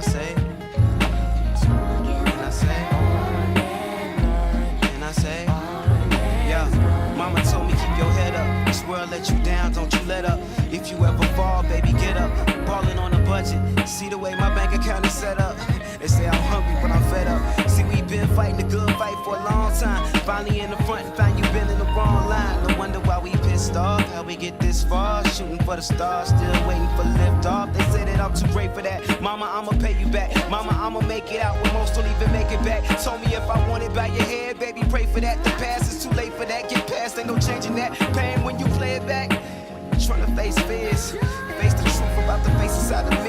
I say, yeah, mama told me keep your head up. This world let you down, don't you let up. If you ever fall, baby, get up. Ballin' on a budget, see the way my bank account is set up. They say I'm hungry, but I'm fed up. See, we been fighting a good fight for a long time. Finally in the front and find you been in the wrong line. No wonder why we pissed off, how we get this far. Shooting for the stars, still waiting for lift off. They say that I'm too great for that. Mama, I'ma pay you back. Mama, I'ma make it out when most don't even make it back. Told me if I want it by your head, baby, pray for that. The past is too late for that. Get past, ain't no changing that. Pain when you play it back. Trying to face fears. Face the truth about the face inside the mirror.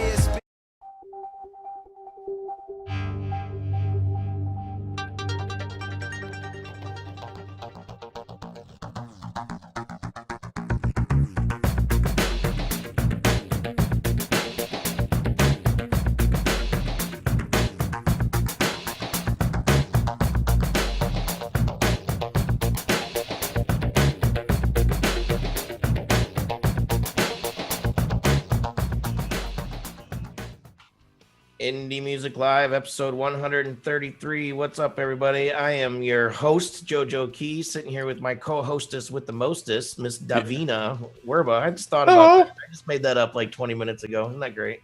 Indie Music Live, episode 133. What's up, everybody? I am your host, JoeJoeKeys, sitting here with my co-hostess with the mostest, Miss Davina Werba. I just thought about that. I just made that up like 20 minutes ago. Isn't that great?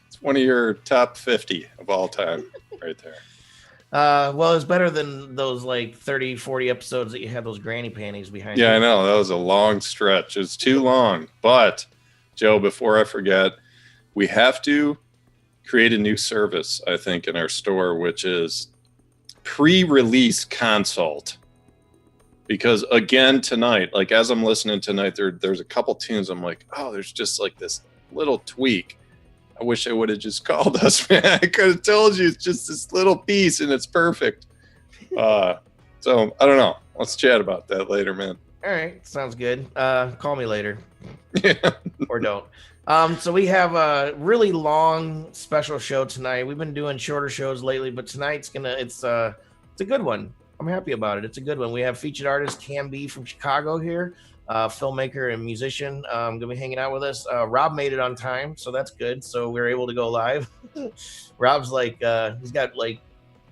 It's one of your top 50 of all time right there. Well, it's better than those like 30, 40 episodes that you had those granny panties behind you. Yeah, I know. That was a long stretch. It's too long. But, Joe, before I forget, we have to create a new service, I think, in our store, which is pre-release consult. Because again, tonight, like as I'm listening tonight, there's a couple tunes I'm like, oh, there's just like this little tweak. I wish I would have just called us, man. I could have told you it's just this little piece and it's perfect. So I don't know. Let's chat about that later, man. All right, sounds good. Call me later. Yeah. Or don't. So we have a really long special show tonight. We've been doing shorter shows lately, but tonight's it's a good one. I'm happy about it. It's a good one. We have featured artist Cam B from Chicago here, filmmaker and musician, gonna be hanging out with us. Rob made it on time, so that's good. So we were able to go live. Rob's like he's got like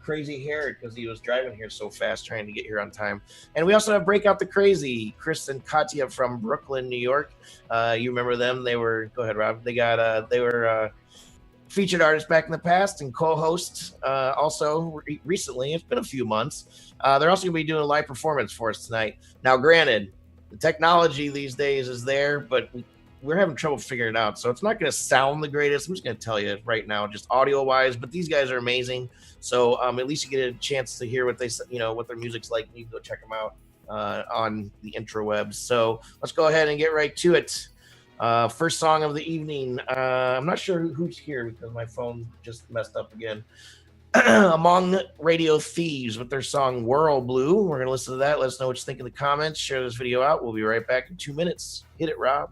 crazy hair because he was driving here so fast trying to get here on time. And we also have Breakout the Crazy, Chris and Katya from Brooklyn, New York. You remember them? They were, go ahead, Rob. They were featured artists back in the past and co-hosts also recently. It's been a few months. They're also going to be doing a live performance for us tonight. Now, granted, the technology these days is there, but we're having trouble figuring it out. So it's not going to sound the greatest. I'm just going to tell you right now, just audio wise, but these guys are amazing. So at least you get a chance to hear what they, what their music's like. You can go check them out on the interwebs. So let's go ahead and get right to it. First song of the evening. I'm not sure who's here because my phone just messed up again. Among Radio Thieves with their song Whirlblue. We're going to listen to that. Let us know what you think in the comments. Share this video out. We'll be right back in 2 minutes. Hit it, Rob.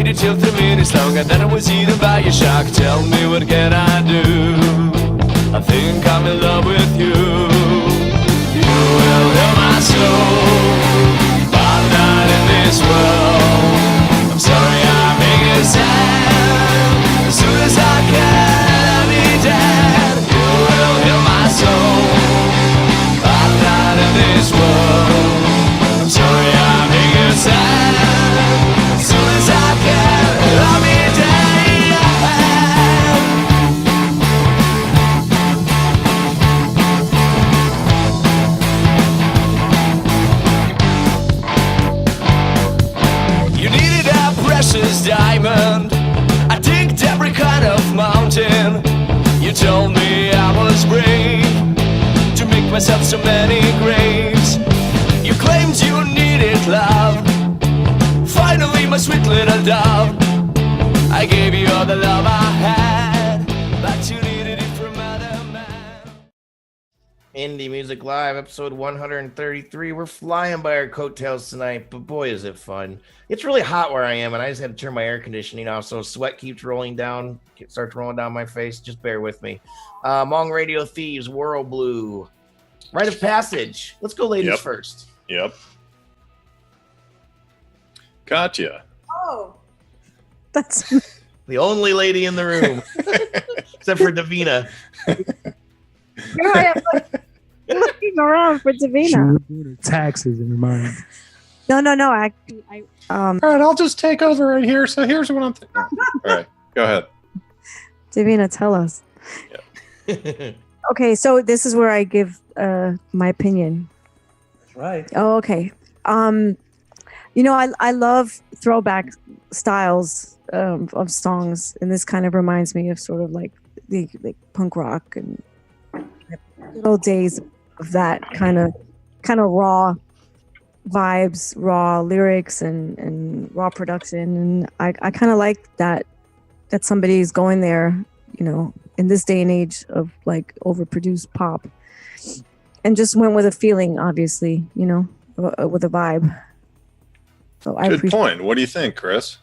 Till 3 minutes long, and then I was eaten by a shark. Tell me, what can I do? I think I'm in love with you. You will heal my soul, but I'm not in this world. I'm sorry I make you sad. As soon as I can, I'll be dead. You will heal my soul, but I'm not in this world. I'm sorry I make you sad. As soon as I can, I'll be dead. myself so many graves. You claimed you needed love. Finally, my sweet little dove, I gave you all the love I had, but you needed it from other men. Indie Music Live, episode 133. We're flying by our coattails tonight, but boy, is it fun. It's really hot where I am, and I just had to turn my air conditioning off, so sweat keeps rolling down, starts rolling down my face. Just bear with me. Mong Radio Thieves, Whirlblue, Rite of Passage. Let's go ladies first. Yep. Katya. Oh, that's The only lady in the room, except for Davina. here I am looking around for Davina. Taxes in your mind. No. I All right, I'll just take over right here. So here's what I'm thinking. All right, go ahead. Davina, tell us. Okay, so this is where I give my opinion. That's right. Oh, okay. You know, I love throwback styles of songs, and this kind of reminds me of sort of like the punk rock and good old days of that kind of raw vibes, raw lyrics, and raw production. And I kind of like that somebody's going there, you know, in this day and age of like overproduced pop, and just went with a feeling, obviously, you know, with a vibe. So Good point. What do you think, Chris?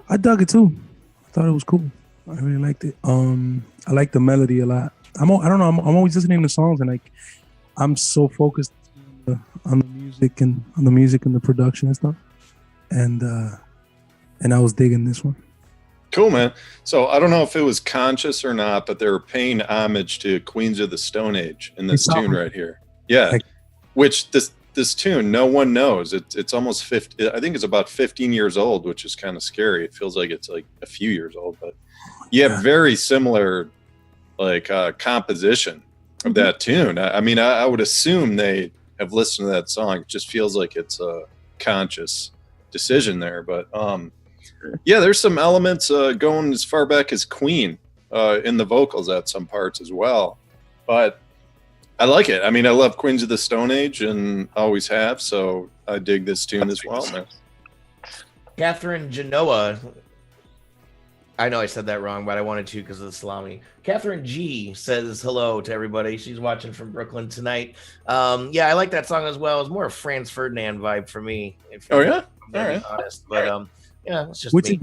I dug it too. I thought it was cool. I really liked it. I like the melody a lot. I don't know. I'm always listening to songs, and like I'm so focused on the music and the production and stuff. And I was digging this one. Cool, man. So I don't know if it was conscious or not, but they were paying homage to Queens of the Stone Age in this tune right here. Yeah, which this tune, no one knows. It's almost 50. I think it's about 15 years old, which is kind of scary. It feels like it's like a few years old, but you have very similar like composition of that tune. I mean, I would assume they have listened to that song. It just feels like it's a conscious decision there. But yeah, there's some elements going as far back as Queen in the vocals at some parts as well. But I like it. I mean, I love Queens of the Stone Age and always have, so I dig this tune as well, man. Catherine Genoa. I know I said that wrong, but I wanted to because of the salami. Catherine G says hello to everybody. She's watching from Brooklyn tonight. Yeah, I like that song as well. It's more a Franz Ferdinand vibe for me. Oh, yeah? All right. Honest. But yeah, it's just Which me.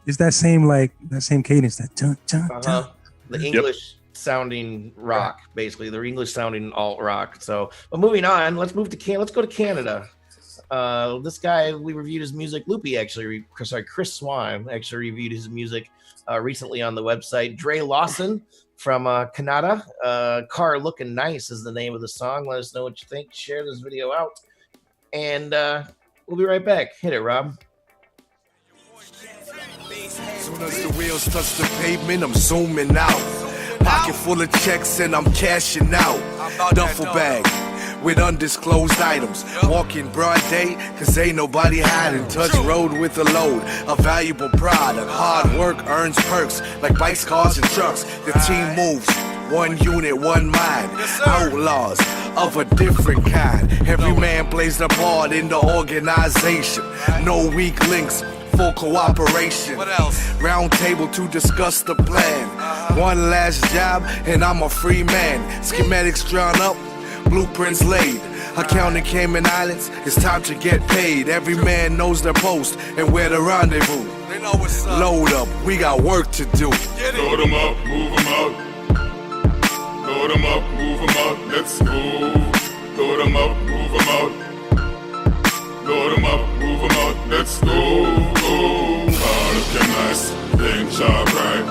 is that same cadence, that dun, dun, dun. The English sounding rock, basically. The English sounding alt rock. So, but moving on, let's go to Canada. This guy, we reviewed his music. Loopy actually, Chris Swan actually reviewed his music recently on the website. Drae Lawson from Canada. Car Looking Nice is the name of the song. Let us know what you think. Share this video out. And we'll be right back. Hit it, Rob. Soon as the wheels touch the pavement, I'm zooming out. Pocket full of checks and I'm cashing out. Duffel bag with undisclosed items. Walking broad day, cause ain't nobody hiding. Touch road with a load, a valuable product. Hard work earns perks, like bikes, cars, and trucks. The team moves, one unit, one mind. Outlaws of a different kind. Every man plays their part in the organization. No weak links, full cooperation. What else? Round table to discuss the plan. One last job and I'm a free man. Schematics drawn up, blueprints laid. Accounting Cayman Islands, it's time to get paid. Every man knows their post and where to rendezvous. They know what's up. Load up, we got work to do. Load them up, move them out. Load them up, move them out. Let's go. Load them up, move them out. Load them up, move them out. Let's go. Car looking nice, paint job right.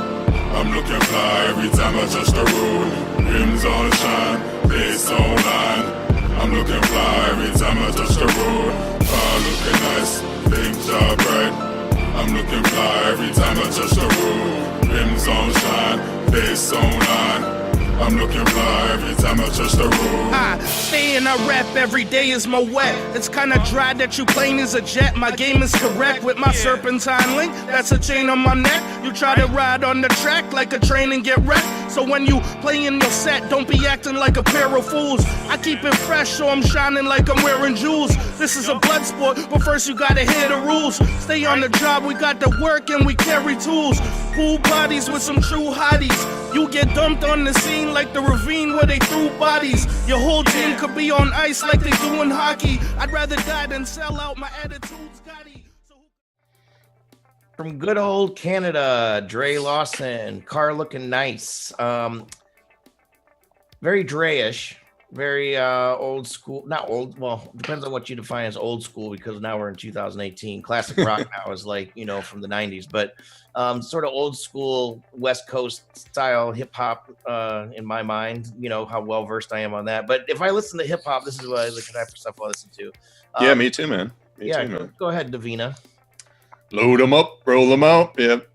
I'm looking fly every time I touch the road. Rims on shine, face online. I'm looking fly every time I touch the road. Car looking nice, paint job right. I'm looking fly every time I touch the road. Rims on shine, face online. I'm looking fly every time I touch the road. I stay and I rap every day is my wet. It's kinda dry that you plane is a jet. My game is correct with my serpentine link. That's a chain on my neck. You try to ride on the track like a train and get wrecked. So when you play in your set, don't be acting like a pair of fools. I keep it fresh, so I'm shining like I'm wearing jewels. This is a blood sport, but first you gotta hear the rules. Stay on the job, we got the work and we carry tools. Pool bodies with some true hotties. You get dumped on the scene like the ravine where they threw bodies. Your whole team could be on ice like they do in hockey. I'd rather die than sell out, my attitude's Gotti. From good old Canada, Drae Lawson, car looking nice. Very Dre-ish, very old school. Not old, well, depends on what you define as old school, because now we're in 2018. Classic rock now is like, you know, from the 90s, but sort of old school West Coast style hip hop in my mind. You know how well versed I am on that. But if I listen to hip hop, this is what the type of stuff I listen to. Yeah, me too, man. Me yeah, too, man. Go ahead, Davina. Load them up, roll them out. Yep.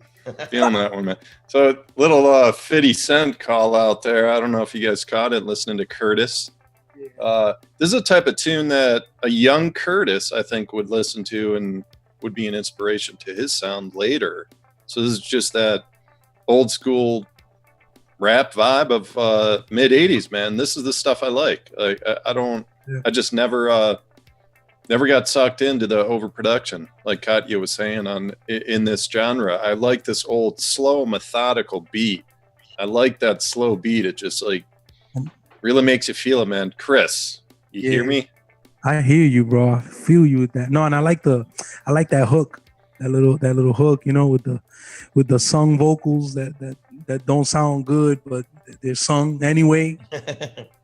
Feeling that one, man. So little 50 Cent call out there. I don't know if you guys caught it listening to Curtis. This is a type of tune that a young Curtis, I think, would listen to and would be an inspiration to his sound later. So this is just that old school rap vibe of mid 80s, man. This is the stuff I like. I just never got sucked into the overproduction, like Katya was saying in this genre. I like this old, slow, methodical beat. I like that slow beat. It just like really makes you feel it, man. Chris, you hear me? I hear you, bro. I feel you with that. No, and I like that hook, that little hook, you know, with the sung vocals that don't sound good, but they're sung anyway.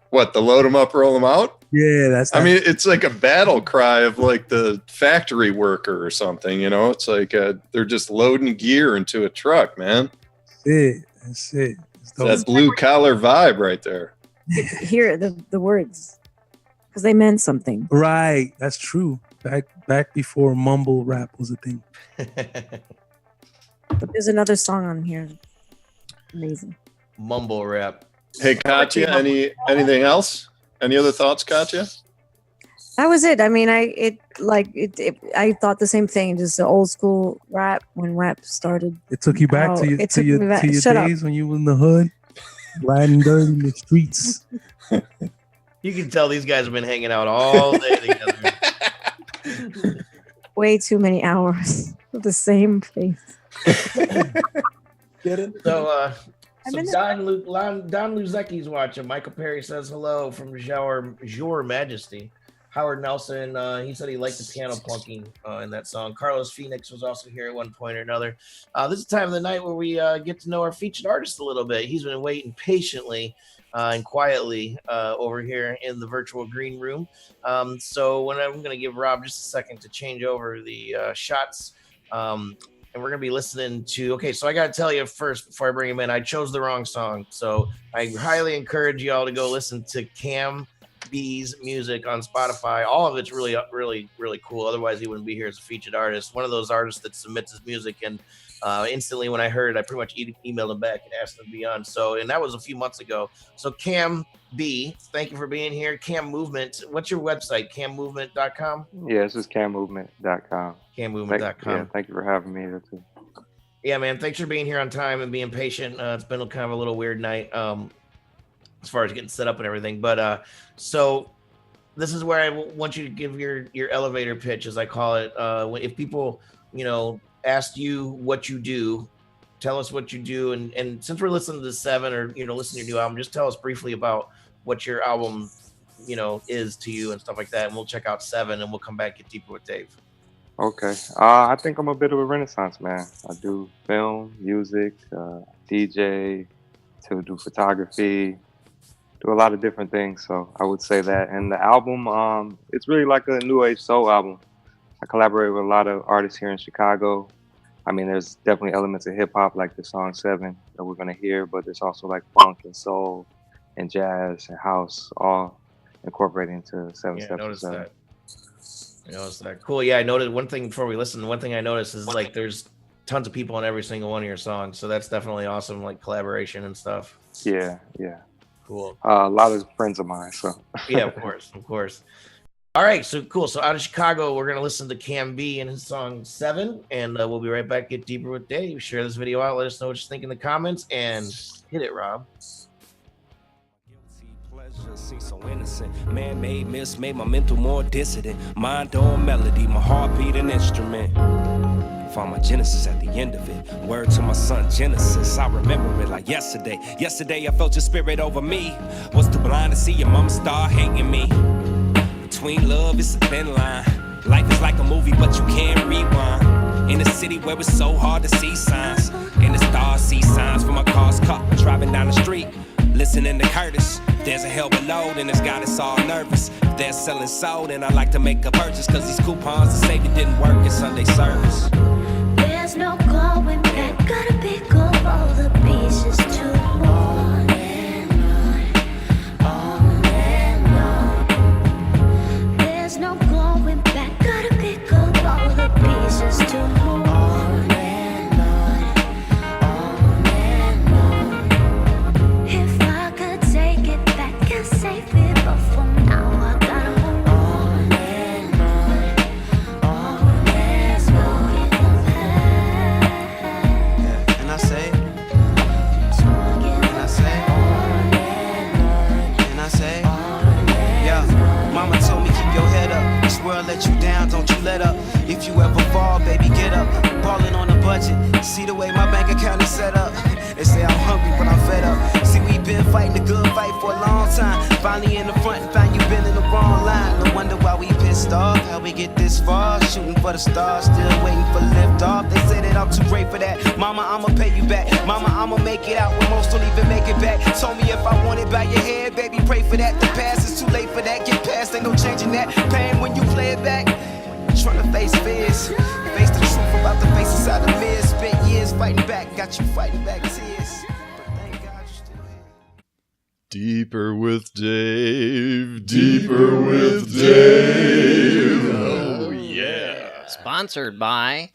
What, the load them up, roll them out? Yeah, that's. I mean, it's like a battle cry of like the factory worker or something. You know, it's like they're just loading gear into a truck, man. That's it. It's that blue collar vibe right there. Hear the words, because they meant something. Right, that's true. Back before mumble rap was a thing. But there's another song on here. Amazing. Mumble rap. Hey, Katya, anything else? Any other thoughts, Katya? That was it. I mean, I thought the same thing. Just the old school rap when rap started. It took you back to your days when you were in the hood, riding dirty in the streets. You can tell these guys have been hanging out all day together. Way too many hours with the same face. Get it? So, Don Luzecki's watching. Michael Perry says hello from Your Majesty. Howard Nelson, he said he liked the piano plunking in that song. Carlos Phoenix was also here at one point or another. This is the time of the night where we get to know our featured artist a little bit. He's been waiting patiently and quietly over here in the virtual green room. So when I'm going to give Rob just a second to change over the shots. And we're going to be listening to, okay, so I got to tell you first, before I bring him in, I chose the wrong song. So I highly encourage y'all to go listen to Cam B's music on Spotify. All of it's really, really, really cool. Otherwise, he wouldn't be here as a featured artist. One of those artists that submits his music, and instantly when I heard it, I pretty much emailed him back and asked him to be on. So, and that was a few months ago. So Cam B, thank you for being here. Camovement, what's your website? Camovement.com? Yeah, it's just camovement.com. Camovement.com. Yeah, thank you for having me here too. Yeah, man, thanks for being here on time and being patient. It's been kind of a little weird night as far as getting set up and everything. But so this is where I want you to give your elevator pitch, as I call it. If people, you know, asked you what you do, tell us what you do. And since we're listening to the 7 or, you know, listening to your new album, just tell us briefly about what your album, you know, is to you and stuff like that. And we'll check out 7 and we'll come back, get deeper with Dave. Okay. I think I'm a bit of a renaissance man. I do film, music, DJ, to do photography, do a lot of different things. So I would say that. And the album, it's really like a new age soul album. I collaborate with a lot of artists here in Chicago. I mean, there's definitely elements of hip hop, like the song 7 that we're gonna hear, but there's also like funk and soul and jazz and house, all incorporated into 7 Steps to 7. I noticed that. Cool. Yeah, I noticed one thing before we listen. One thing I noticed is like there's tons of people on every single one of your songs, so that's definitely awesome, like collaboration and stuff. Yeah. Cool. A lot of friends of mine. So yeah, of course. All right, so cool. So out of Chicago, we're gonna listen to Cam B and his song 7, and we'll be right back. Get deeper with Dave. Share this video out. Let us know what you think in the comments, and hit it, Rob. Seem so innocent, man-made miss made my mental more dissident. Mind on melody, my heartbeat an instrument. Found my genesis at the end of it. Word to my son Genesis, I remember it like yesterday. Yesterday I felt your spirit over me. Was too blind to see your mama start hating me. Between love, it's a thin line. Life is like a movie, but you can't rewind. In a city where it's so hard to see signs. In the stars, see signs for my car's caught. Driving down the street, listening to Curtis. If there's a hell below, then it's got us all nervous. If they're selling soul, then I like to make a purchase. Cause these coupons to save it didn't work in Sunday service. There's no going back, gotta pick up all the pieces to on and on. There's no going back, gotta pick up all the pieces to on and on. If I could take it back and save it, but for now I gotta move on and on. There's no going back. And I say, yeah, mama told me keep your head up. This world let you down, don't you let up. If you ever fall, baby, get up. Ballin' on a budget, see the way my bank account is set up. They say I'm hungry, but I'm fed up. See, we been fighting a good fight for a long time. Finally in the front, find you been in the wrong line. No wonder why we pissed off, how we get this far. Shooting for the stars, still waiting for lift off. They say that I'm too great for that. Mama, I'ma pay you back. Mama, I'ma make it out when most don't even make it back. Told me if I want it by your head, baby, pray for that. The past is too late for that. Get past, ain't no changing that. Pain when you play it back. Trying to face fears. Face the truth about the face inside the mirror. Spent years fighting back, got you fighting back tears. But thank God you're still here. Deeper with Dave. Deeper with Dave. Oh, yeah. Sponsored by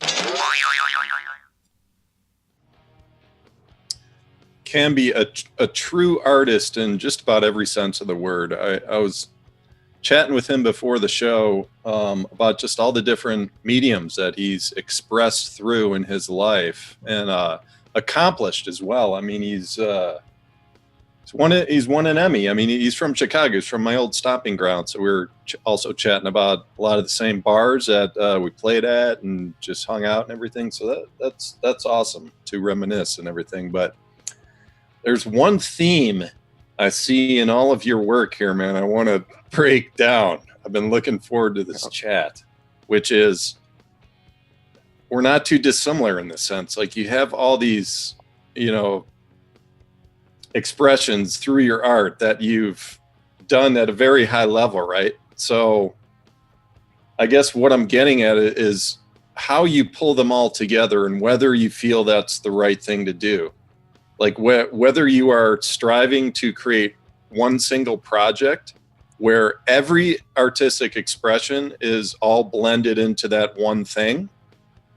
Can be a true artist in just about every sense of the word. I was chatting with him before the show about just all the different mediums that he's expressed through in his life and accomplished as well. I mean, he's won an Emmy. I mean, he's from Chicago. He's from my old stomping ground. So we were also chatting about a lot of the same bars that we played at and just hung out and everything. So that's awesome to reminisce and everything. But there's one theme I see in all of your work here, man. I want to break down. I've been looking forward to this chat, which is we're not too dissimilar in this sense. Like you have all these, expressions through your art that you've done at a very high level, right? So I guess what I'm getting at is how you pull them all together and whether you feel that's the right thing to do. Like whether you are striving to create one single project where every artistic expression is all blended into that one thing,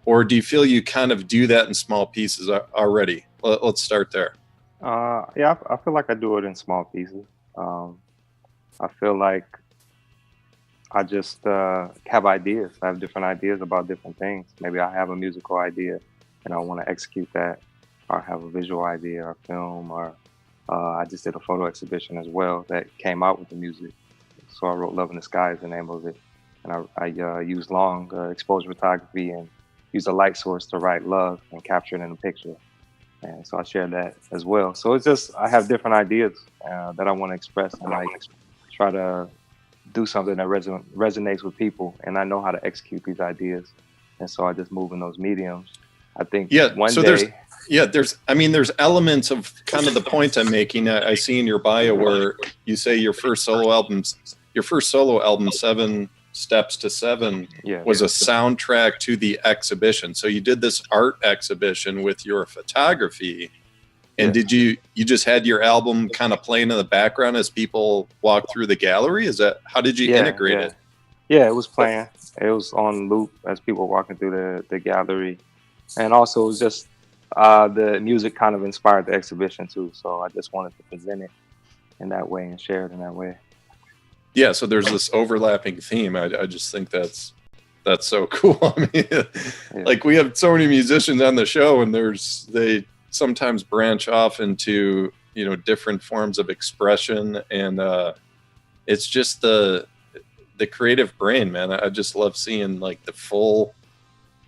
or do you feel you kind of do that in small pieces already? Let's start there. Yeah, I feel like I do it in small pieces. I feel like I just have ideas. I have different ideas about different things. Maybe I have a musical idea and I want to execute that, or have a visual idea or film, or I just did a photo exhibition as well that came out with the music. So I wrote Love in the Sky is the name of it. And I used long exposure photography and used a light source to write love and capture it in a picture. And so I shared that as well. So it's just, I have different ideas that I want to express and like try to do something that resonates with people. And I know how to execute these ideas. And so I just move in those mediums. I think one day... There's elements of kind of the point I'm making. I see in your bio where you say your first solo album, 7 Steps to 7, was a soundtrack to the exhibition. So you did this art exhibition with your photography, and did you just had your album kind of playing in the background as people walk through the gallery? Is that how did you integrate it? Yeah, it was playing. It was on loop as people were walking through the gallery, and also it was just the music kind of inspired the exhibition too. So I just wanted to present it in that way and share it in that way. yeah, so there's this overlapping theme. I just think that's so cool. I mean, like we have so many musicians on the show, and they sometimes branch off into, you know, different forms of expression, and it's just the creative brain, man. I just love seeing like the full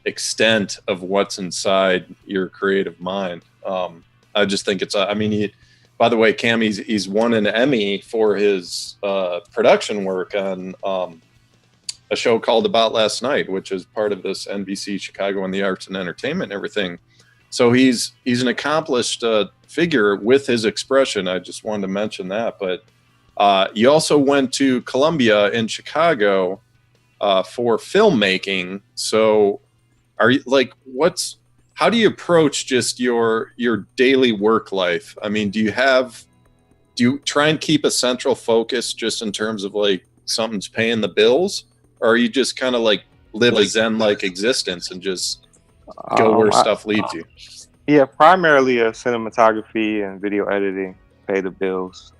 extent of what's inside your creative mind. I just think it's, I mean, by the way, Cam, he's won an Emmy for his production work on a show called About Last Night, which is part of this NBC Chicago and the Arts and Entertainment and everything. So he's an accomplished figure with his expression. I just wanted to mention that. But you also went to Columbia in Chicago for filmmaking. So are you like, how do you approach just your daily work life? I mean, do you try and keep a central focus just in terms of like something's paying the bills? Or are you just kind of like live a Zen-like existence and just go where stuff leads you? Yeah, primarily cinematography and video editing pay the bills.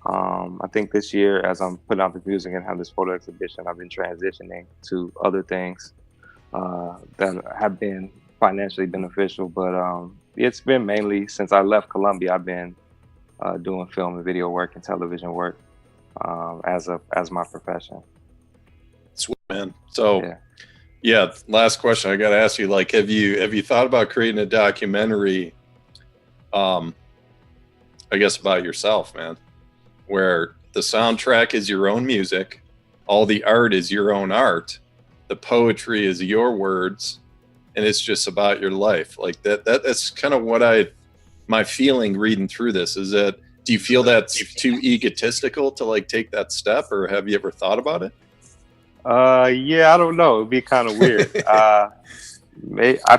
I think this year, as I'm putting out the music and have this photo exhibition, I've been transitioning to other things that have been financially beneficial. But it's been mainly since I left Columbia, I've been doing film and video work and television work as my profession. Sweet, man. So yeah, last question I got to ask you, like, have you thought about creating a documentary, I guess about yourself, man, where the soundtrack is your own music, all the art is your own art, the poetry is your words, and it's just about your life. Like that's kind of what my feeling reading through this is that, do you feel that's too egotistical to like take that step, or have you ever thought about it? Yeah, I don't know. It'd be kind of weird. I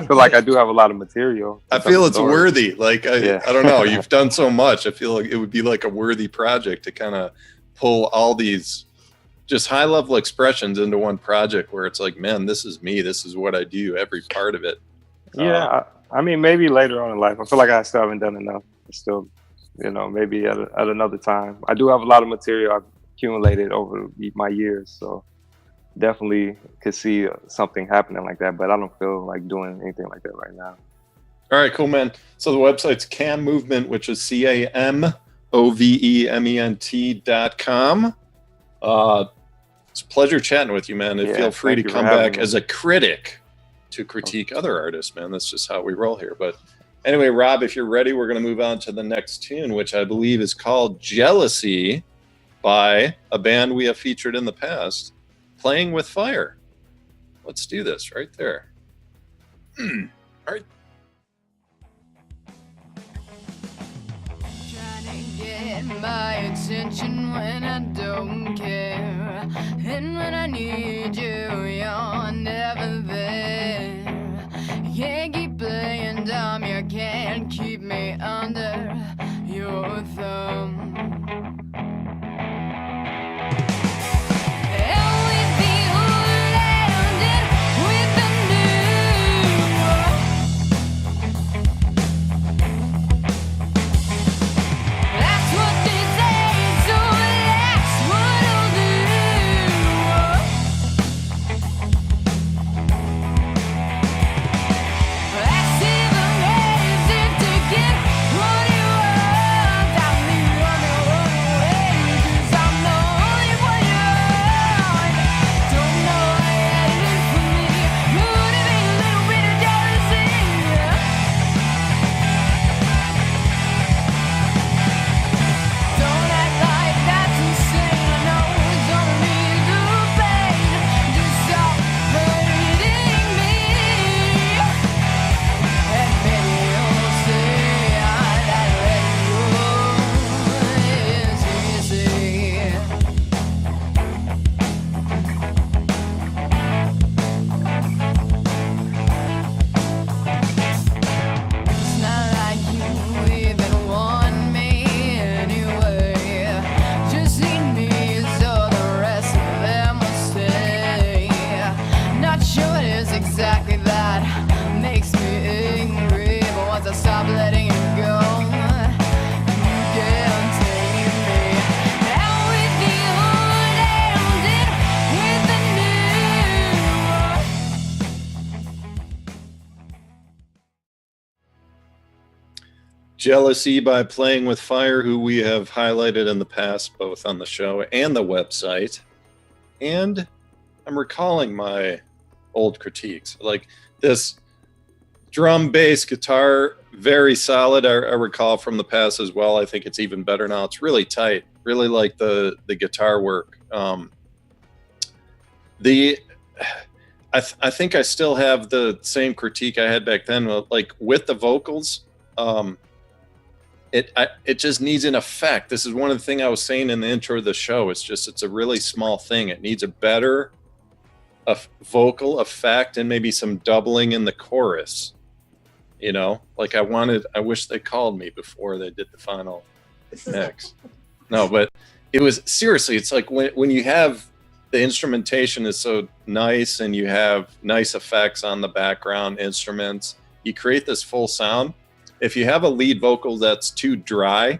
feel like I do have a lot of material. I feel it's worthy. Like, I don't know. You've done so much. I feel like it would be like a worthy project to kind of pull all these just high level expressions into one project where it's like, man, this is me. This is what I do. Every part of it. Yeah. I mean, maybe later on in life. I feel like I still haven't done enough. Still, you know, maybe at another time. I do have a lot of material I've accumulated over my years. So definitely could see something happening like that, but I don't feel like doing anything like that right now. All right, cool, man. So the website's Camovement, which is CAMOVEMENT.com. It's a pleasure chatting with you, man. And feel free to come back as a critic to critique other artists, man. That's just how we roll here. But anyway, Rob, if you're ready, we're going to move on to the next tune, which I believe is called Jealousy by a band we have featured in the past, Playing with Fire. Let's do this right there. All right. Trying to get my attention when I don't care, and when I need you, you're never there. You can't keep playing dumb, you can't keep me under your thumb. That's what they say, so Jealousy by Playing with Fire, who we have highlighted in the past, both on the show and the website. And I'm recalling my old critiques. Like this drum, bass, guitar, very solid. I recall from the past as well. I think it's even better now. It's really tight. Really like the guitar work. I think I still have the same critique I had back then. Like with the vocals, it just needs an effect. This is one of the things I was saying in the intro of the show. It's a really small thing. It needs a better vocal effect and maybe some doubling in the chorus. You know, like I wish they called me before they did the final mix. No, but it was seriously, it's like when you have the instrumentation is so nice and you have nice effects on the background instruments, you create this full sound. If you have a lead vocal that's too dry,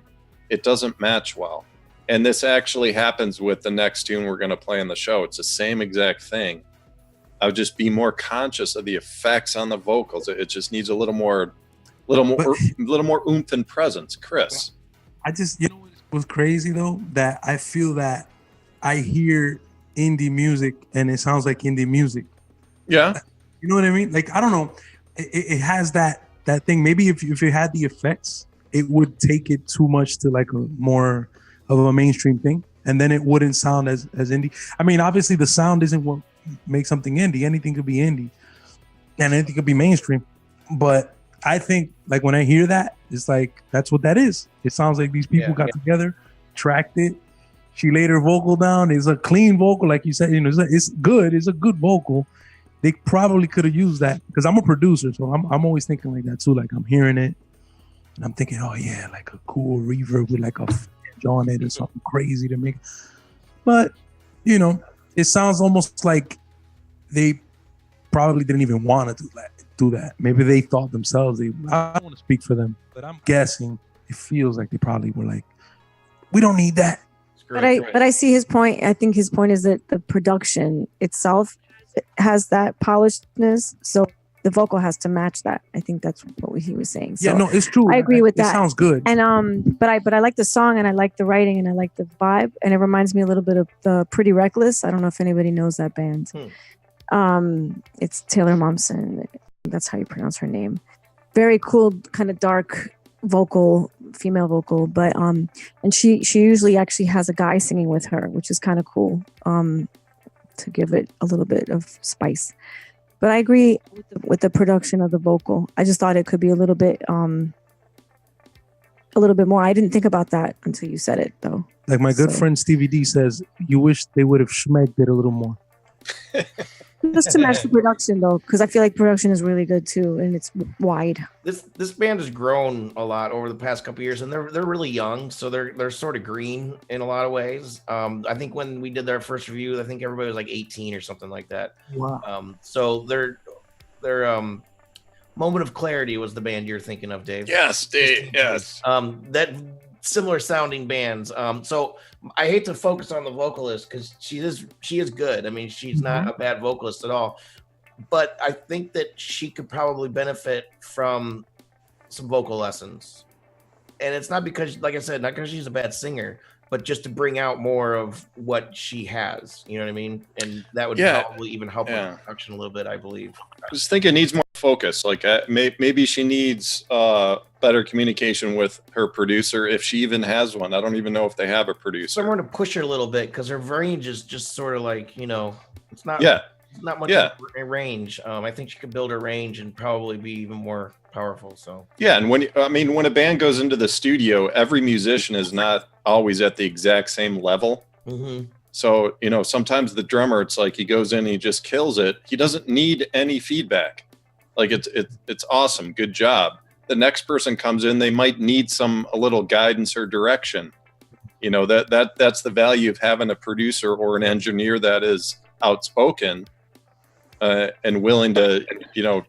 it doesn't match well. And this actually happens with the next tune we're going to play on the show. It's the same exact thing. I would just be more conscious of the effects on the vocals. It just needs a little more oomph and presence. Chris. I just, you know what was crazy though? That I feel that I hear indie music and it sounds like indie music. Yeah. You know what I mean? Like, I don't know. It has that thing. Maybe if you had the effects, it would take it too much to like a more of a mainstream thing. And then it wouldn't sound as indie. I mean, obviously the sound isn't what makes something indie. Anything could be indie and anything could be mainstream. But I think like when I hear that, it's like, that's what that is. It sounds like these people got together, tracked it. She laid her vocal down. It's a clean vocal. Like you said, you know, it's good. It's a good vocal. They probably could have used that because I'm a producer. So I'm always thinking like that too. Like I'm hearing it and I'm thinking, oh yeah, like a cool reverb with like a flange on it or something crazy to make. But, you know, it sounds almost like they probably didn't even want to do that. Maybe they thought themselves, I don't want to speak for them, but I'm guessing it feels like they probably were like, we don't need that. But I see his point. I think his point is that the production itself has that polishedness, so the vocal has to match that. I think that's what he was saying. So yeah, no, it's true. I agree with that. It sounds good. And but I like the song and I like the writing and I like the vibe and it reminds me a little bit of the Pretty Reckless. I don't know if anybody knows that band. It's Taylor Momsen. That's how you pronounce her name. Very cool, kind of dark vocal, female vocal, but and she usually actually has a guy singing with her, which is kind of cool. To give it a little bit of spice. But I agree with the production of the vocal. I just thought it could be a little bit more. I didn't think about that until you said it though. Like my good friend Stevie D says, you wish they would have schmegged it a little more. Just to match the production though, because I feel like production is really good too, and it's wide. This band has grown a lot over the past couple of years, and they're really young, so they're sort of green in a lot of ways. I think when we did their first review, I think everybody was like 18 or something like that. Wow. So their Moment of Clarity was the band you're thinking of, Dave. Yes, Dave. Yes. That similar sounding bands. So I hate to focus on the vocalist because she is good. I mean, she's not a bad vocalist at all. But I think that she could probably benefit from some vocal lessons. And it's not because, like I said, not because she's a bad singer, but just to bring out more of what she has. You know what I mean? And that would probably even help with production a little bit, I believe. I just think it needs more focus. Like maybe she needs better communication with her producer, if she even has one. I don't even know if they have a producer. Someone to push her a little bit because her range is just sort of like, you know, it's not not much range. I think she could build her range and probably be even more powerful. So and when a band goes into the studio, every musician is not always at the exact same level. So, you know, sometimes the drummer, it's like he goes in and he just kills it. He doesn't need any feedback. Like it's awesome. Good job. The next person comes in, they might need a little guidance or direction. You know, that's the value of having a producer or an engineer that is outspoken and willing to, you know,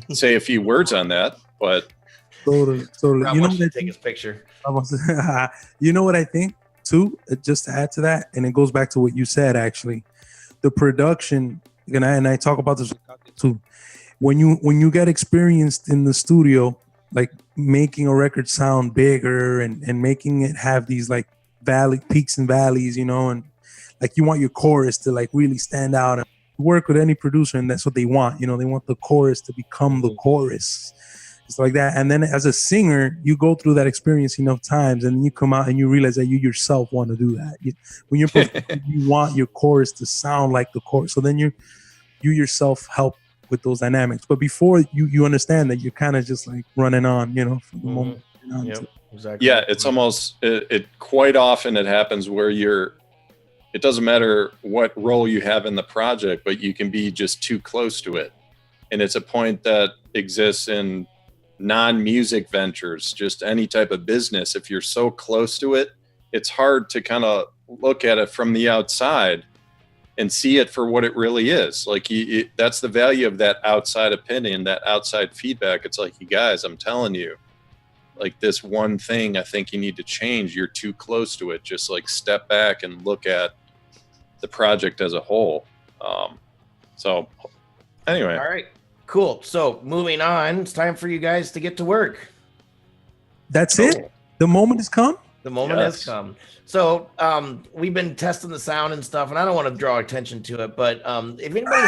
say a few words on that. But totally. You know what take his picture. You know what I think too, just to add to that, and it goes back to what you said actually, the production, and I talk about this too. When you get experienced in the studio like making a record sound bigger and making it have these like peaks and valleys, you know, and like you want your chorus to like really stand out and work with any producer, and that's what they want. You know, they want the chorus to become the chorus. It's like that. And then as a singer, you go through that experience enough times and you come out and you realize that you yourself want to do that. When you're you want your chorus to sound like the chorus. So then you yourself help with those dynamics. But before you understand that you're kind of just like running on, you know, from the moment. Yep, exactly. Yeah, it's almost it quite often it happens where it doesn't matter what role you have in the project, but you can be just too close to it. And it's a point that exists in non-music ventures, just any type of business. If you're so close to it, it's hard to kind of look at it from the outside and see it for what it really is. Like that's the value of that outside opinion, that outside feedback. It's like, you guys, I'm telling you, like this one thing I think you need to change. You're too close to it. Just like step back and look at the project as a whole. So anyway. All right, cool. So moving on, it's time for you guys to get to work. That's it? The moment has come? The moment has come. So we've been testing the sound and stuff, and I don't want to draw attention to it, but if anybody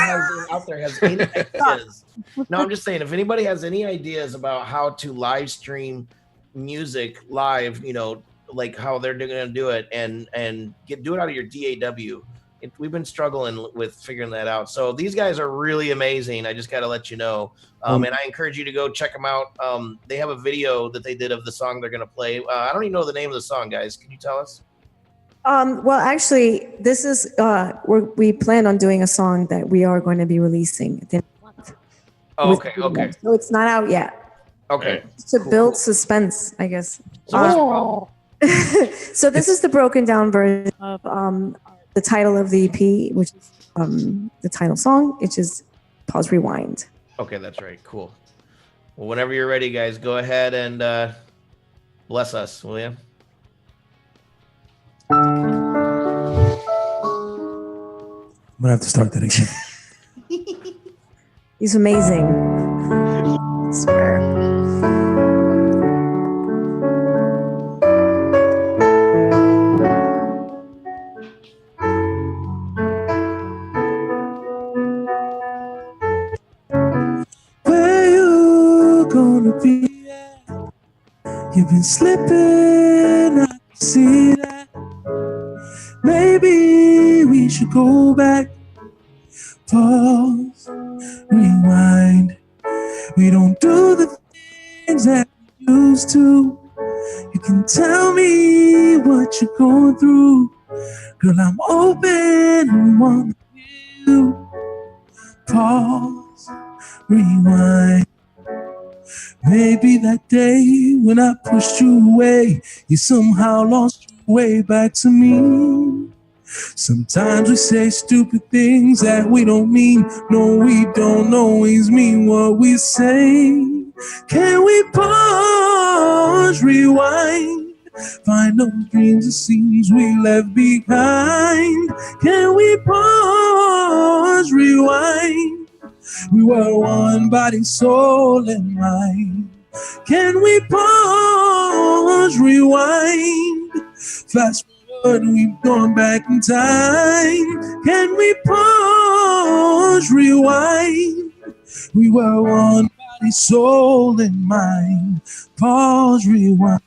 out there has any ideas, no, I'm just saying, if anybody has any ideas about how to live stream music live, you know, like how they're going to do it, and do it out of your DAW. We've been struggling with figuring that out. So these guys are really amazing. I just got to let you know. And I encourage you to go check them out. They have a video that they did of the song they're going to play. I don't even know the name of the song, guys. Can you tell us? Well, actually, this is we plan on doing a song that we are going to be releasing at the end of the month. Oh, okay. So it's not out yet. Okay. To build suspense, I guess. So what's the problem? So this is the broken down version of the title of the EP, which is the title song, which is Pause Rewind. Okay, that's right. Cool. Well, whenever you're ready, guys, go ahead and bless us, will you? I'm gonna have to start that again. He's amazing. I swear. You've been slipping, I can see that. Maybe we should go back. Pause, rewind. We don't do the things that we used to. You can tell me what you're going through. Girl, I'm open and want you. Pause, rewind. Maybe that day when I pushed you away, you somehow lost your way back to me. Sometimes we say stupid things that we don't mean. No, we don't always mean what we say. Can we pause, rewind? Find those dreams and scenes we left behind. Can we pause, rewind? We were one body, soul, and mind. Can we pause, rewind? Fast forward, we've gone back in time. Can we pause, rewind? We were one body, soul, and mind. Pause, rewind.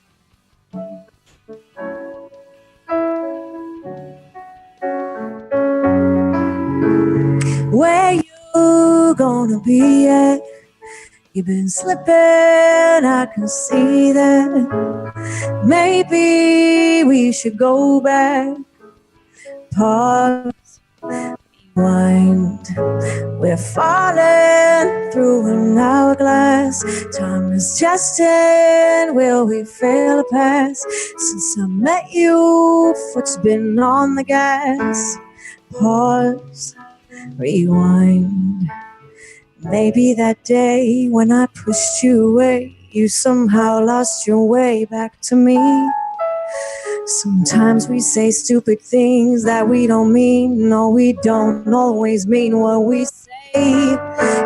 Where you gonna be at? You've been slipping, I can see that. Maybe we should go back. Pause, rewind. We're falling through an hourglass. Time is testing, will we fail to pass? Since I met you, foot's been on the gas. Pause, rewind. Maybe that day when I pushed you away, you somehow lost your way back to me. Sometimes we say stupid things that we don't mean. No, we don't always mean what we say.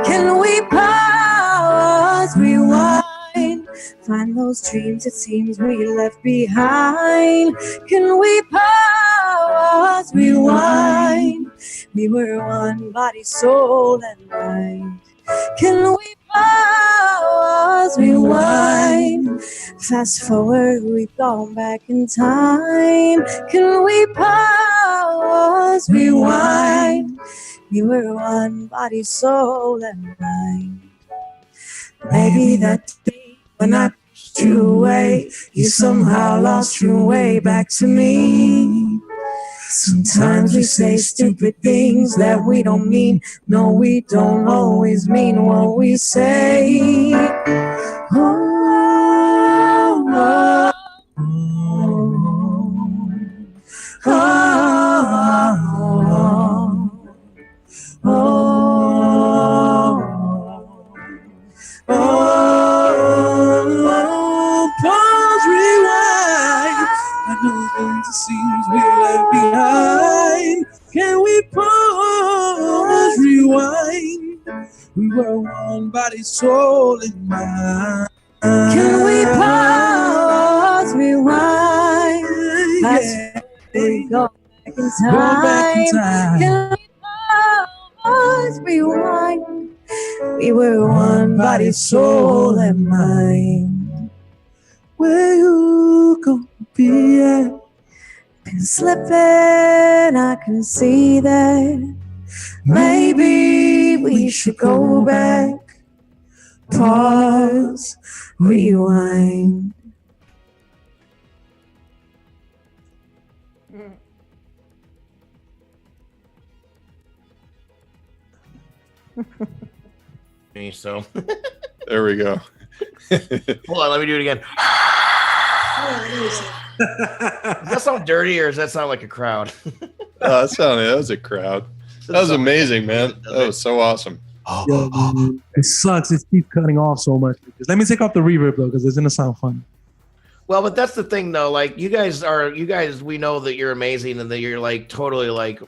Can we pause, rewind? Find those dreams it seems we left behind. Can we pause, rewind? We were one body, soul, and mind. Can we pause, rewind? Fast forward, we've gone back in time. Can we pause, rewind? We were one body, soul, and mind. Maybe that day when I pushed you away, you somehow lost your way back to me. Sometimes we say stupid things that we don't mean. No, we don't always mean what we say. Oh, oh, oh, oh, oh, pause, rewind. I know things it seems we left behind. Can we pause, rewind? We were one body, soul, and mind. Can we pause, rewind? Yeah. We go back in time. Can we pause, rewind? We were one body, soul, and mind. Where you gonna be at? Been slipping, I can see that. Maybe we should go back. Pause, rewind. Me, so There we go. hold on, let me do it again. Does that sound dirty or does that sound like a crowd? That was a crowd. That was amazing, man. That was so awesome. Yeah, man. It sucks. It keeps cutting off so much. Let me take off the reverb though, because it's gonna sound fun. Well, but that's the thing though. Like you guys, we know that you're amazing and that you're like totally like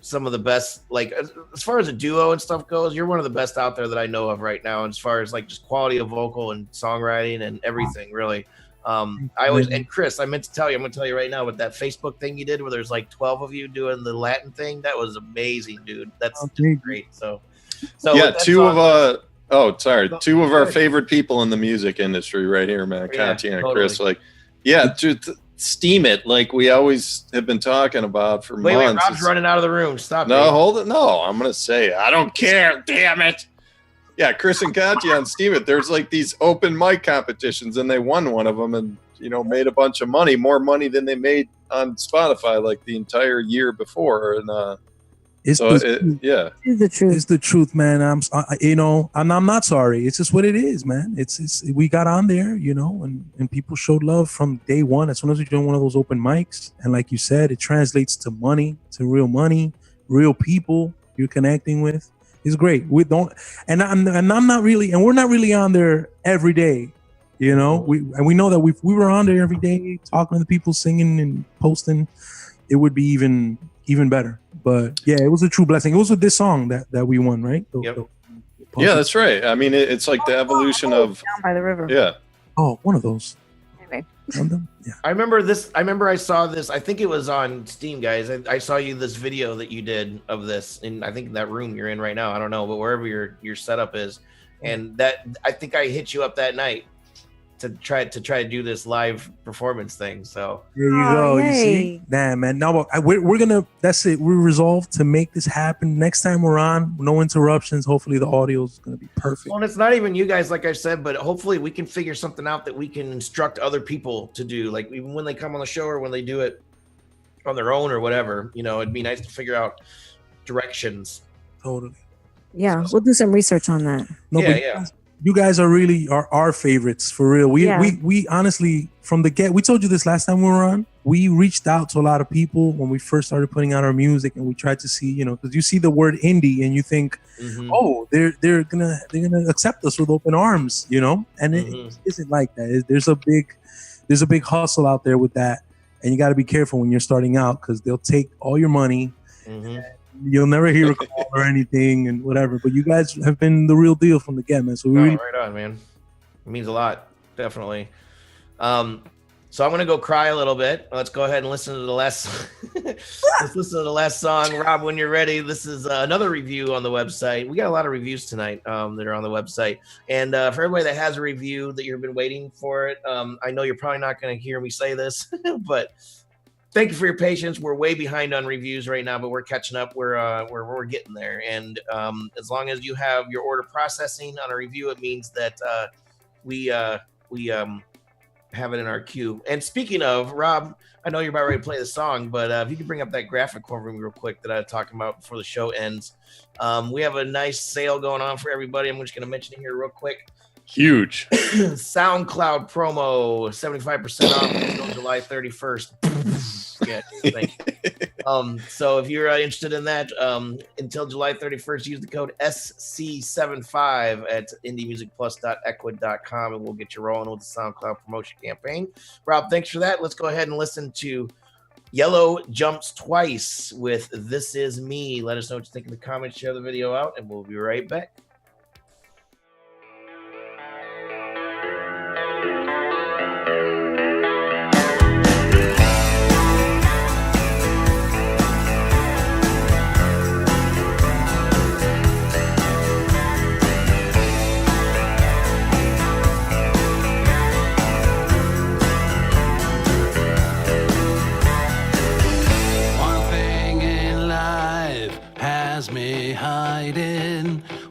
some of the best. Like as far as a duo and stuff goes, you're one of the best out there that I know of right now. As far as like just quality of vocal and songwriting and everything, really. I always, and Chris, I'm going to tell you right now with that Facebook thing you did where there's like 12 of you doing the Latin thing. That was amazing, dude. That's just great. So yeah, two of our favorite people in the music industry right here, man. Yeah, Katya and totally. Chris. Like, yeah, steam it like we always have been talking about for Wait, months. Rob's running out of the room. Stop. No, Dave. hold it. No, I'm going to say it. I don't care. Damn it. Yeah, Chris and Katya on Steam It. There's like these open mic competitions, and they won one of them, and made a bunch of money, more money than they made on Spotify like the entire year before. And It's the truth. It's the truth, man. I'm not sorry. It's just what it is, man. It's we got on there, and people showed love from day one. As soon as you're doing one of those open mics, and like you said, it translates to money, real people you're connecting with. It's great. We don't, and I'm not really, and we're not really on there every day, We know that we were on there every day talking to the people, singing and posting. It would be even better. But yeah, it was a true blessing. It was with this song that we won, right? Yeah, that's right. I mean, it's like the evolution of Down by the river. Yeah. Oh, one of those. Anyway. Yeah. I remember I saw this. I think it was on Steam, guys. I saw this video that you did of this, and I think in that room you're in right now. I don't know, but wherever your setup is, and that I think I hit you up that night to try to do this live performance thing. So there you go. You see, damn, man. Now we're gonna. That's it. We're resolved to make this happen. Next time we're on, no interruptions. Hopefully the audio is gonna be perfect. Well, and it's not even you guys, like I said, but hopefully we can figure something out that we can instruct other people to do. Like even when they come on the show or when they do it on their own or whatever, it'd be nice to figure out directions. Totally. Yeah, we'll do some research on that. Yeah. You guys are really our favorites for real. We honestly from the get. We told you this last time we were on. We reached out to a lot of people when we first started putting out our music, and we tried to see, because you see the word indie and you think, oh, they're gonna accept us with open arms, and it isn't like that. There's a big hustle out there with that, and you got to be careful when you're starting out because they'll take all your money. You'll never hear a call or anything and whatever, but you guys have been the real deal from the get, man. So we right on, man. It means a lot. definitely. So I'm gonna go cry a little bit. Let's go ahead and listen to the last. Let's listen to the last song, Rob. When you're ready, this is another review on the website. We got a lot of reviews tonight that are on the website, and for everybody that has a review that you've been waiting for it, I know you're probably not going to hear me say this, but thank you for your patience. We're way behind on reviews right now, but we're catching up. We're getting there, and as long as you have your order processing on a review, it means that we have it in our queue. And speaking of, Rob, I know you're about ready to play the song, but if you could bring up that graphic for me real quick that I was talking about before the show ends. We have a nice sale going on for everybody. I'm just going to mention it here real quick. Huge. SoundCloud promo, 75% off until July 31st. Yeah, thank you. So if you're interested in that, until July 31st, use the code SC75 at indiemusicplus.equid.com and we'll get you rolling with the SoundCloud promotion campaign. Rob, thanks for that. Let's go ahead and listen to Yellow Jumps Twice with This Is Me. Let us know what you think in the comments, share the video out, and we'll be right back.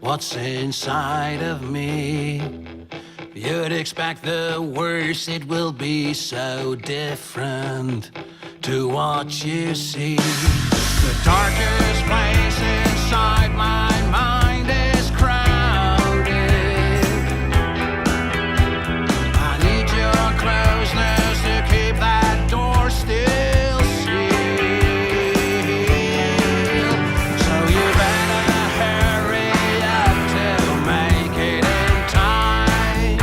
What's inside of me? You'd expect the worst, it will be so different to what you see. The darkest place inside my mind is crowded. I need your closeness to keep that door still sealed. So you better hurry up to make it in time.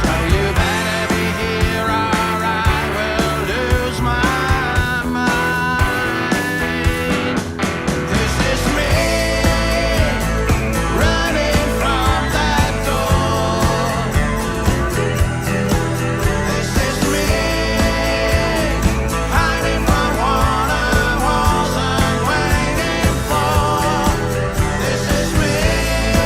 So you better be here or I will lose my mind. This is me running from that door. This is me hiding from what I wasn't waiting for. This is me. This is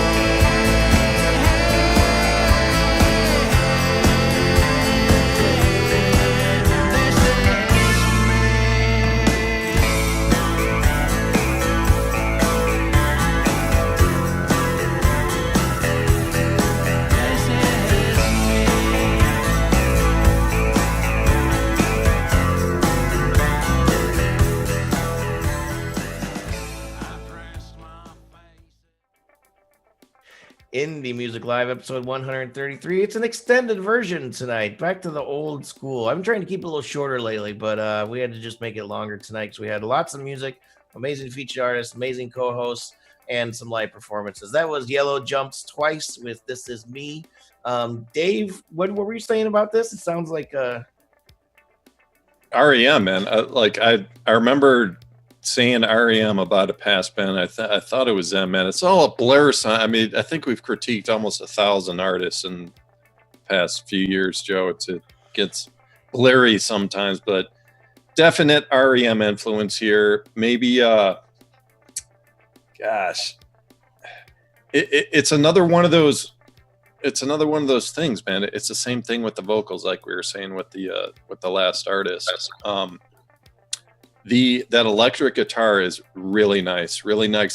Indie Music Live, episode 133. It's an extended version tonight. Back to the old school. I'm trying to keep it a little shorter lately, but we had to just make it longer tonight because we had lots of music, amazing featured artists, amazing co-hosts, and some live performances. That was Yellow Jumps Twice with This Is Me. Dave, what were you saying about this? It sounds like REM, man. I remember saying REM about a past band. I thought it was them, man. It's all a blur. I mean, I think we've critiqued almost 1,000 artists in the past few years, Joe. It gets blurry sometimes, but definite REM influence here. Maybe, gosh, it's another one of those. It's another one of those things, man. It's the same thing with the vocals, like we were saying with the last artist. That electric guitar is really nice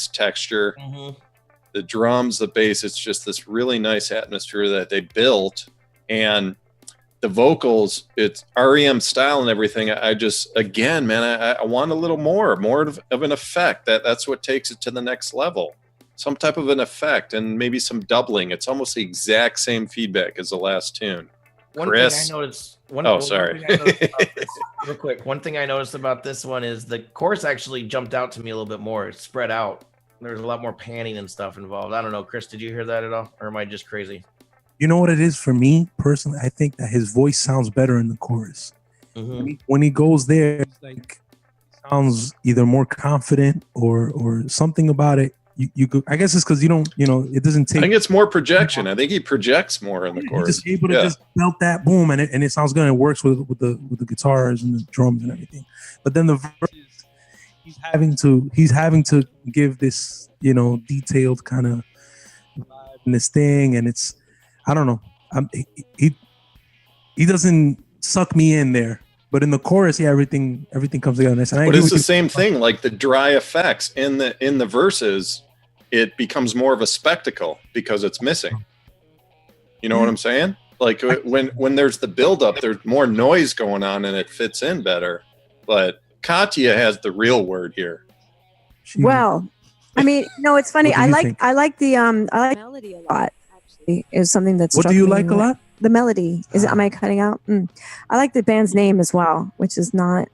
texture. Mm-hmm. The drums, the bass, it's just this really nice atmosphere that they built. And the vocals, it's REM style and everything. I just, again, man, I want a little more of an effect. That's what takes it to the next level. Some type of an effect and maybe some doubling. It's almost the exact same feedback as the last tune. Chris? Thing I noticed. Sorry. Real quick. One thing I noticed about this one is the chorus actually jumped out to me a little bit more. It's spread out. There's a lot more panning and stuff involved. I don't know, Chris, did you hear that at all? Or am I just crazy? You know what it is for me personally? I think that his voice sounds better in the chorus. Mm-hmm. When he goes there, it's like sounds either more confident or something about it you could, I guess it's because you don't, it doesn't take. I think it's more projection. I think he projects more in the chorus. He's just able to just belt that boom, and it sounds good. And it works with the guitars and the drums and everything. But then the verses, he's having to give this, detailed kind of vibe and this thing, and it's, I don't know. He doesn't suck me in there. But in the chorus, everything comes together nice. But it's the same thing, like the dry effects in the verses, it becomes more of a spectacle because it's missing. You know what I'm saying? Like when there's the buildup, there's more noise going on and it fits in better. But Katya has the real word here. Well, I mean, it's funny. I like the melody a lot. Actually, is something that's. What do you like a lot? The melody. Am I cutting out? I like the band's name as well, which is not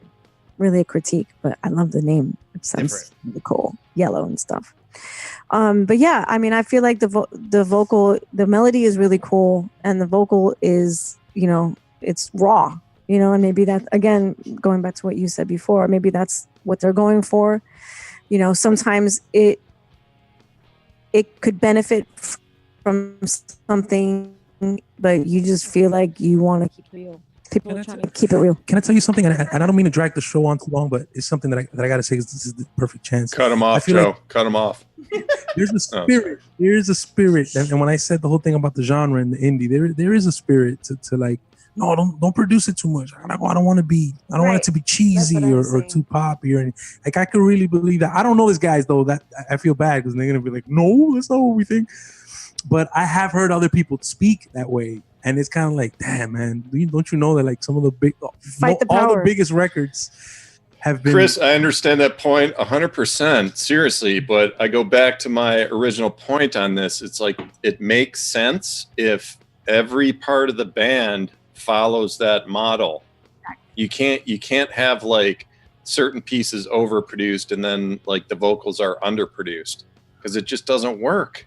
really a critique, but I love the name. It sounds really cool, yellow and stuff. But yeah, I mean, I feel like the melody is really cool, and the vocal is, it's raw, and maybe that, again, going back to what you said before, maybe that's what they're going for. Sometimes it could benefit from something, but you just feel like you want to keep it real. People are trying to keep it real. Can I tell you something? And I don't mean to drag the show on too long, but it's something that I got to say, because this is the perfect chance. Cut him off, Joe. Cut him off. There's a spirit. There's a spirit. And when I said the whole thing about the genre and the indie, there is a spirit to like, no, don't produce it too much. I don't want it to be cheesy or too poppy or anything. Like, I could really believe that. I don't know these guys, though. That I feel bad because they're going to be like, no, that's not what we think. But I have heard other people speak that way, and it's kind of like, damn, man, don't you know that like some of the all the biggest records have been. Chris, I understand that point 100%, seriously, but I go back to my original point on this. It's like, it makes sense if every part of the band follows that model. You can't have like certain pieces overproduced and then like the vocals are underproduced, because it just doesn't work.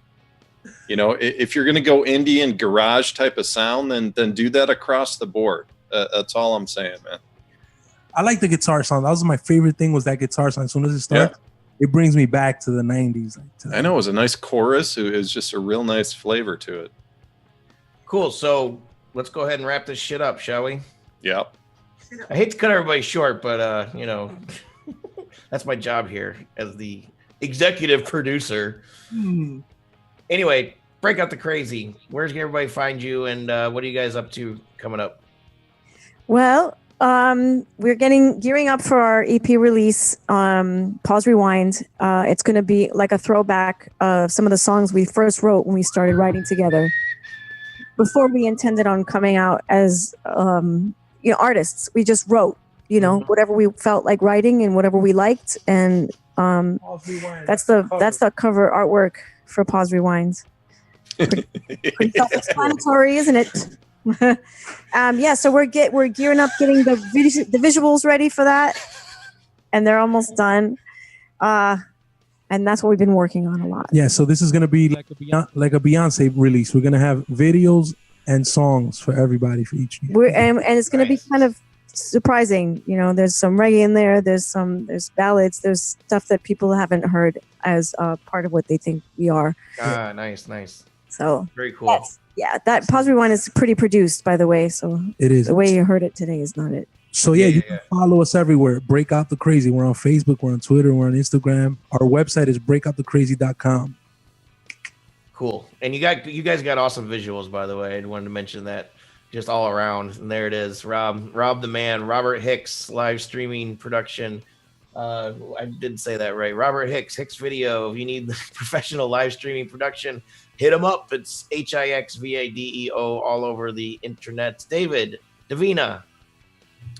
If you're going to go indie and garage type of sound, then do that across the board. That's all I'm saying, man. I like the guitar sound. That was my favorite thing, was that guitar sound. As soon as it starts, it brings me back to the 90s. I know, it was a nice chorus. It was just a real nice flavor to it. Cool. So let's go ahead and wrap this shit up, shall we? Yep. I hate to cut everybody short, but that's my job here as the executive producer. Anyway, Breakout the Crazy. Where's everybody find you, and what are you guys up to coming up? Well, we're gearing up for our EP release, Pause Rewind. It's going to be like a throwback of some of the songs we first wrote when we started writing together, before we intended on coming out as artists. We just wrote, whatever we felt like writing and whatever we liked, and that's the cover artwork for Pause Rewind. Pretty self-explanatory, isn't it? So we're gearing up, getting the visuals ready for that, and they're almost done. And that's what we've been working on a lot. Yeah, so this is gonna be like a Beyonce release. We're gonna have videos and songs for everybody for each year. And it's gonna be kind of surprising. There's some reggae in there. There's ballads. There's stuff that people haven't heard as part of what they think we are. Nice. So very cool. That Pause Rewind is pretty produced, by the way. So it is. The way you heard it today is not it. So you can follow us everywhere. Breakout the Crazy. We're on Facebook. We're on Twitter. We're on Instagram. Our website is breakoutthecrazy.com. Cool. And you guys got awesome visuals, by the way. I wanted to mention that, just all around. And there it is. Rob the man. Robert Hix live streaming production. I didn't say that right. Robert Hix, Hixvideo. If you need the professional live streaming production, hit him up. It's Hixvideo all over the internet. David, Davina.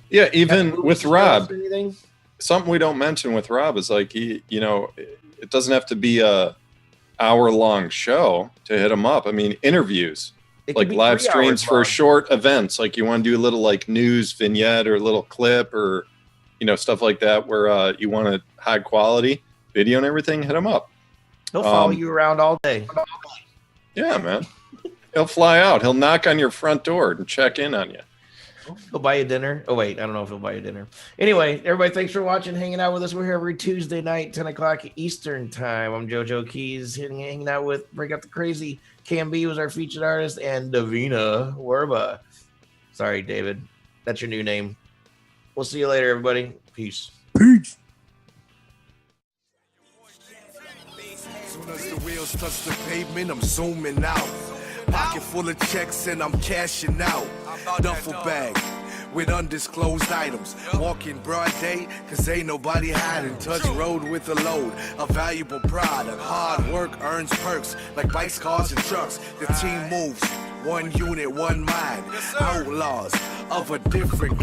Yeah, even with Rob, something we don't mention with Rob is like, it doesn't have to be a hour-long show to hit him up. I mean, interviews, like live streams for short events. Like you want to do a little like news vignette or a little clip or, stuff like that where you want a high quality video and everything, hit him up. He'll follow you around all day. Yeah, man. He'll fly out. He'll knock on your front door and check in on you. He'll buy you dinner. Oh, wait. I don't know if he'll buy you dinner. Anyway, everybody, thanks for watching, hanging out with us. We're here every Tuesday night, 10 o'clock Eastern time. I'm JoeJoeKeys, hanging out with Breakout the Crazy. Cam B was our featured artist, and Davina Werba. Sorry, David. That's your new name. We'll see you later, everybody. Peace. Peace. Soon as the wheels touch the pavement, I'm zooming out. Pocket full of checks and I'm cashing out. Duffel bag with undisclosed items. Walking broad day, cause ain't nobody hiding. Touch road with a load, a valuable product. Hard work earns perks, like bikes, cars, and trucks. The team moves, one unit, one mind. Outlaws of a different